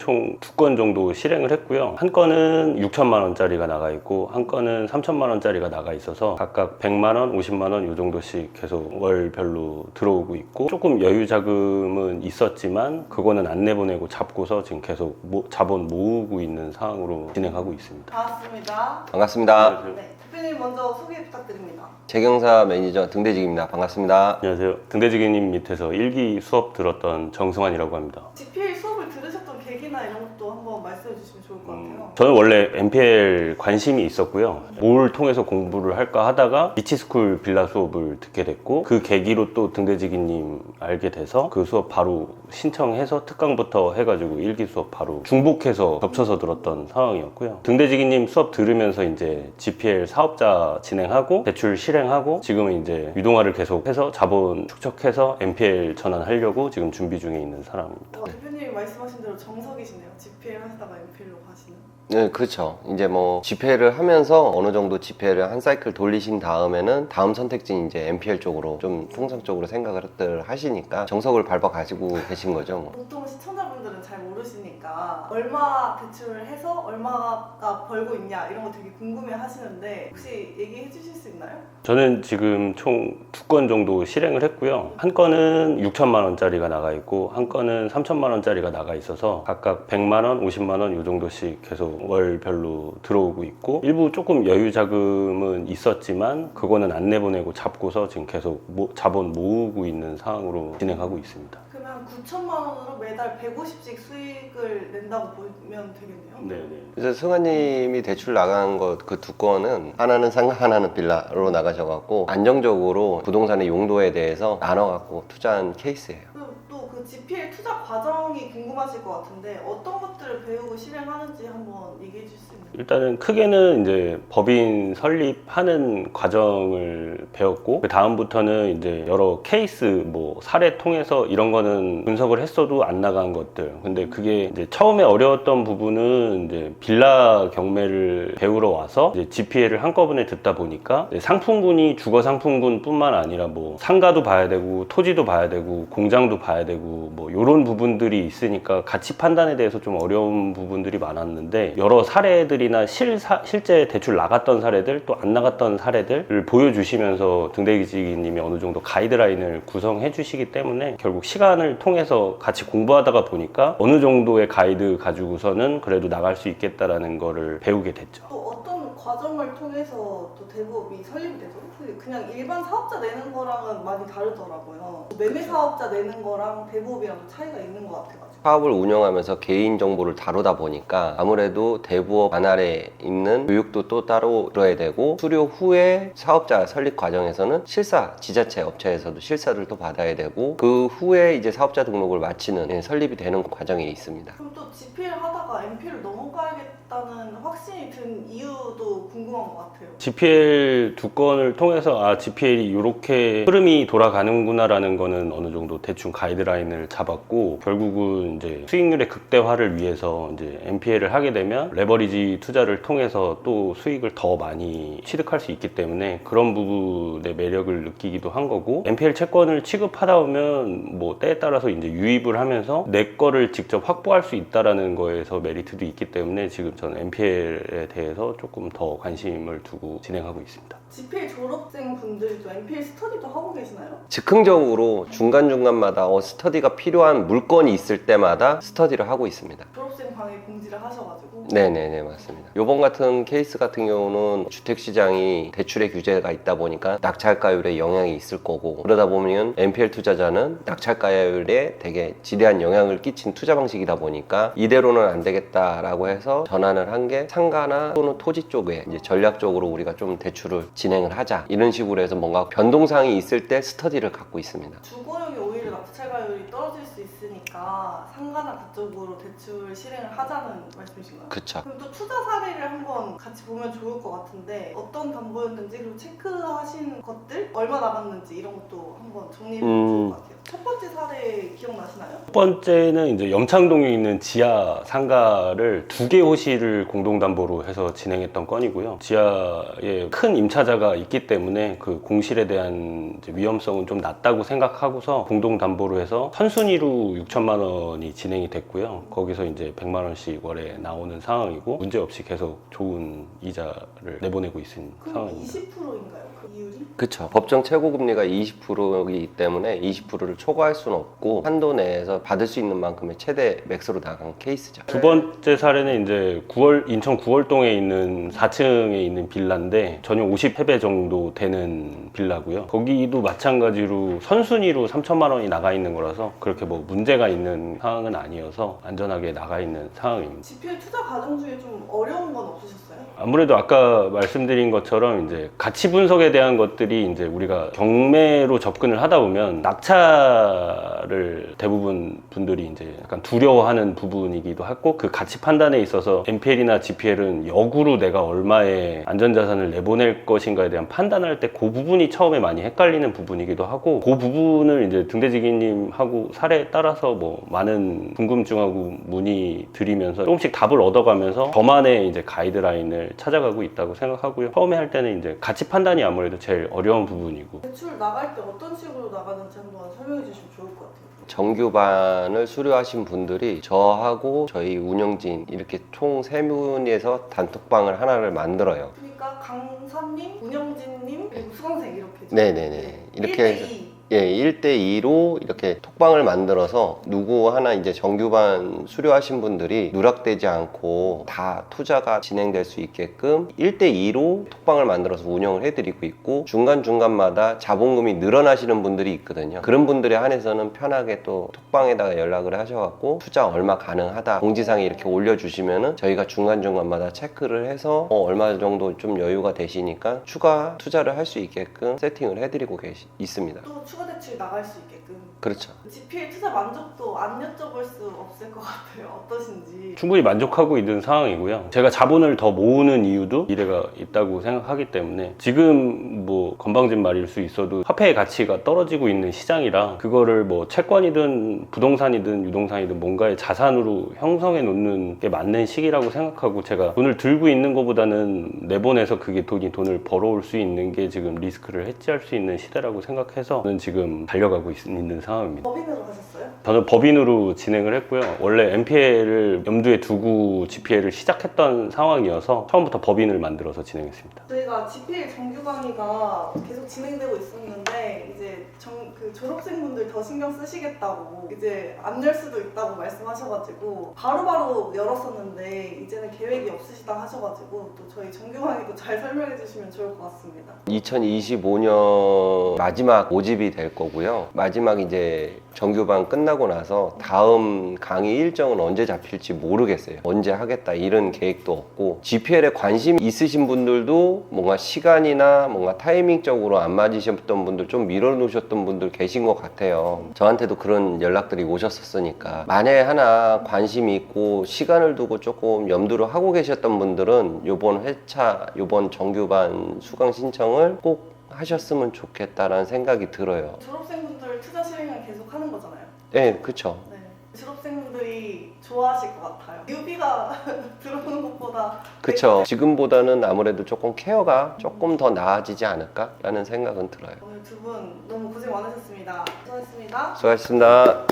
총 2건 정도 실행을 했고요. 한 건은 6천만 원짜리가 나가 있고 한 건은 3천만 원짜리가 나가 있어서 각각 100만 원, 50만 원 이 정도씩 계속 월별로 들어오고 있고, 조금 여유 자금은 있었지만 그거는 안 내보내고 잡고서 지금 계속 자본 모으고 있는 상황으로 진행하고 있습니다. 반갑습니다. 반갑습니다. 네, 대표님 먼저 소개 부탁드립니다. 재경사 매니저 등대직입니다. 반갑습니다. 안녕하세요. 등대지기님 밑에서 1기 수업 들었던 정승환이라고 합니다. GPL 수업을 들으셨던 계기나 이런 것도 한번 말씀해 주시면 좋을 것 같아요. 저는 원래 MPL 관심이 있었고요. 뭘 통해서 공부를 할까 하다가 비치스쿨 빌라 수업을 듣게 됐고, 그 계기로 또 등대지기님 알게 돼서 그 수업 바로 신청해서 특강부터 해가지고 1기 수업 바로 중복해서 겹쳐서 들었던 상황이었고요. 등대지기님 수업 들으면서 이제 GPL 사업자 진행하고 대출 실행하고 지금은 이제 유동화를 계속해서 자본 축적해서 MPL 전환하려고 지금 준비 중에 있는 사람입니다. 대표님이 말씀하신 대로 정석이시네요. GPL 하시다가 MPL로 가시는. 네, 그렇죠. 이제 뭐 집회를 하면서 어느 정도 집회를 한 사이클 돌리신 다음에는 다음 선택지는 이제 MPL 쪽으로 좀 통상적으로 생각을 하시니까 정석을 밟아 가지고 계신 거죠. 뭐. 보통 시청자분들은 잘 모르시니까 얼마 대출을 해서 얼마가 벌고 있냐 이런 거 되게 궁금해 하시는데 혹시 얘기해 주실 수 있나요? 저는 지금 총 2건 정도 실행을 했고요. 한 건은 6천만 원짜리가 나가 있고 한 건은 3천만 원짜리가 나가 있어서 각각 100만 원, 50만 원 이 정도씩 계속 월별로 들어오고 있고, 일부 조금 여유 자금은 있었지만 그거는 안 내보내고 잡고서 지금 계속 자본 모으고 있는 상황으로 진행하고 있습니다. 그러면 9천만 원으로 매달 150씩 수익을 낸다고 보면 되겠네요. 네네. 그래서 승환님이 대출 나간 것 그 2건은 하나는 상가 하나는 빌라로 나가셔갖고 안정적으로 부동산의 용도에 대해서 나눠갖고 투자한 케이스예요. 또 그 GPL 투자 과정이 궁금하실 것 같은데 어떤 것들을 배우고 실행하는지 한번 얘기해 주실 수 있나요? 일단은 크게는 이제 법인 설립하는 과정을 배웠고, 그 다음부터는 이제 여러 케이스 뭐 사례 통해서 이런 거는 분석을 했어도 안 나간 것들. 근데 그게 이제 처음에 어려웠던 부분은 이제 빌라 경매를 배우러 와서 이제 GPL을 한꺼번에 듣다 보니까 이제 상품군이 주거 상품군뿐만 아니라 뭐 상가도 봐야 되고 토지도 봐야 되고 공장도 봐야 되고 뭐 이런 부분들이 있으니까 가치 판단에 대해서 좀 어려운 부분들이 많았는데, 여러 사례들이나 실제 대출 나갔던 사례들 또 안 나갔던 사례들을 보여주시면서 등대기지기님이 어느 정도 가이드라인을 구성해 주시기 때문에 결국 시간을 통해서 같이 공부하다가 보니까 어느 정도의 가이드 가지고서는 그래도 나갈 수 있겠다라는 거를 배우게 됐죠. 또 어떤 과정을 통해서 또 대부업이 설립이 되죠? 그냥 일반 사업자 내는 거랑은 많이 다르더라고요. 매매 사업자 내는 거랑 대부업이랑 차이가 있는 것 같아가지고. 사업을 운영하면서 개인 정보를 다루다 보니까 아무래도 대부업 관할에 있는 교육도 또 따로 들어야 되고, 수료 후에 사업자 설립 과정에서는 실사, 지자체 업체에서도 실사를 또 받아야 되고, 그 후에 이제 사업자 등록을 마치는 설립이 되는 과정이 있습니다. 그럼 또 GPL 하다가 MP를 넘어가야겠다는 확신이 든 이유도 궁금한 것 같아요. GPL 2건을 통해서 GPL이 이렇게 흐름이 돌아가는구나 라는 거는 어느 정도 대충 가이드라인을 잡았고, 결국은 이제 수익률의 극대화를 위해서 이제 MPL을 하게 되면 레버리지 투자를 통해서 또 수익을 더 많이 취득할 수 있기 때문에 그런 부분의 매력을 느끼기도 한 거고, MPL 채권을 취급하다 보면 뭐 때에 따라서 이제 유입을 하면서 내 거를 직접 확보할 수 있다라는 거에서 메리트도 있기 때문에 지금 저는 MPL에 대해서 조금 더 관심을 두고 진행하고 있습니다. GPL 졸업생 분들이 또 MPL 스터디도 하고 계시나요? 즉흥적으로 중간중간마다 스터디가 필요한 물건이 있을 때마다 스터디를 하고 있습니다. 졸업생 방에 공지를 하셔가지고. 네네네, 맞습니다. 요번 같은 케이스 같은 경우는 주택시장이 대출의 규제가 있다 보니까 낙찰가율에 영향이 있을 거고, 그러다 보면 MPL 투자자는 낙찰가율에 되게 지대한 영향을 끼친 투자 방식이다 보니까 이대로는 안 되겠다라고 해서 전환을 한 게 상가나 또는 토지 쪽에 이제 전략적으로 우리가 좀 대출을 진행을 하자, 이런 식으로 해서 뭔가 변동사항이 있을 때 스터디를 갖고 있습니다. 주거용이 오히려 낙찰가율이 떨어질 수 있으니까 상가나 그쪽으로 대출 실행을 하자는 말씀이신가요? 그쵸. 그럼 또 투자 사례를 한번 같이 보면 좋을 것 같은데 어떤 담보였는지, 그리고 체크하신 것들 얼마 나갔는지 이런 것도 한번 정리해보면 좋을 것 같아요. 첫 번째 사례 기억나시나요? 첫 번째는 이제 염창동에 있는 지하 상가를 2개 호실을 공동담보로 해서 진행했던 건이고요. 지하에 큰 임차자가 있기 때문에 그 공실에 대한 이제 위험성은 좀 낮다고 생각하고서 공동담보로 해서 선순위로 6천만 3천만 원이 진행이 됐고요. 거기서 이제 100만 원씩 월에 나오는 상황이고 문제 없이 계속 좋은 이자를 내보내고 있는 그럼 상황입니다. 20%인가요? 그 이율이? 그쵸. 법정 최고금리가 20%이기 때문에 20%를 초과할 수는 없고 한도 내에서 받을 수 있는 만큼의 최대 맥스로 나간 케이스죠. 두 번째 사례는 이제 인천 구월동에 있는 4층에 있는 빌라인데 전용 50회배 정도 되는 빌라고요. 거기도 마찬가지로 선순위로 3천만 원이 나가 있는 거라서 그렇게 뭐 문제가 있는 상황은 아니어서 안전하게 나가 있는 상황입니다. GPL 투자 과정 중에 좀 어려운 건 없으셨어요? 아무래도 아까 말씀드린 것처럼 이제 가치 분석에 대한 것들이 이제 우리가 경매로 접근을 하다 보면 낙차를 대부분 분들이 이제 약간 두려워하는 부분이기도 하고 그 가치 판단에 있어서 NPL이나 GPL은 역으로 내가 얼마의 안전자산을 내보낼 것인가에 대한 판단할 때 그 부분이 처음에 많이 헷갈리는 부분이기도 하고 그 부분을 이제 등대지기님하고 사례에 따라서 뭐 많은 궁금증하고 문의 드리면서 조금씩 답을 얻어가면서 저만의 이제 가이드라인을 찾아가고 있다고 생각하고요. 처음에 할 때는 이제 가치 판단이 아무래도 제일 어려운 부분이고 대출 나갈 때 어떤 식으로 나가는지 한번 설명해 주시면 좋을 것 같아요. 정규반을 수료하신 분들이 저하고 저희 운영진 이렇게 총 3분에서 단톡방을 하나를 만들어요. 그러니까 강사님, 운영진님, 그리고 수강생 이렇게 네네네. 이렇게 해서 1대2 예, 1대2로 이렇게 톡방을 만들어서 누구 하나 이제 정규반 수료하신 분들이 누락되지 않고 다 투자가 진행될 수 있게끔 1대2로 톡방을 만들어서 운영을 해드리고 있고 중간중간마다 자본금이 늘어나시는 분들이 있거든요. 그런 분들에 한해서는 편하게 또 톡방에다가 연락을 하셔갖고 투자 얼마 가능하다 공지사항에 이렇게 올려주시면은 저희가 중간중간마다 체크를 해서 얼마 정도 좀 여유가 되시니까 추가 투자를 할 수 있게끔 세팅을 해드리고 있습니다. 또 추가 대출 나갈 수 있게끔. 그렇죠. GPL 투자 만족도 안 여쭤볼 수 없을 것 같아요. 어떠신지. 충분히 만족하고 있는 상황이고요. 제가 자본을 더 모으는 이유도 미래가 있다고 생각하기 때문에 지금 뭐 건방진 말일 수 있어도 화폐의 가치가 떨어지고 있는 시장이라 그거를 뭐 채권이든 부동산이든 유동산이든 뭔가의 자산으로 형성해 놓는 게 맞는 시기라고 생각하고 제가 돈을 들고 있는 것보다는 내보내서 그게 돈을 벌어올 수 있는 게 지금 리스크를 해지할 수 있는 시대라고 생각해서 저는 지금 달려가고 있는 상황입니다. 법인으로 하셨어요? 저는 법인으로 진행을 했고요. 원래 NPL을 염두에 두고 GPL을 시작했던 상황이어서 처음부터 법인을 만들어서 진행했습니다. 저희가 GPL 정규 강의가 계속 진행되고 있었는데 이제 그 졸업생분들 더 신경 쓰시겠다고 이제 안 열 수도 있다고 말씀하셔가지고 바로바로 열었었는데 이제는 계획이 없으시다 하셔가지고 또 저희 정규 강의도 잘 설명해 주시면 좋을 것 같습니다. 2025년 마지막 모집이 될 거고요. 마지막 이제 정규반 끝나고 나서 다음 강의 일정은 언제 잡힐지 모르겠어요. 언제 하겠다 이런 계획도 없고 GPL에 관심 있으신 분들도 뭔가 시간이나 뭔가 타이밍적으로 안 맞으셨던 분들 좀 밀어놓으셨던 분들 계신 것 같아요. 저한테도 그런 연락들이 오셨었으니까 만약에 하나 관심이 있고 시간을 두고 조금 염두를 하고 계셨던 분들은 이번 회차, 이번 정규반 수강 신청을 꼭 하셨으면 좋겠다라는 생각이 들어요. 졸업생분들 투자 실행을 계속 하는 거잖아요. 네, 그쵸. 네. 졸업생분들이 좋아하실 것 같아요. 뉴비가 들어오는 것보다 그쵸. 지금보다는 아무래도 조금 케어가 조금 더 나아지지 않을까라는 생각은 들어요. 오늘 두 분 너무 고생 많으셨습니다. 수고하셨습니다. 수고하셨습니다.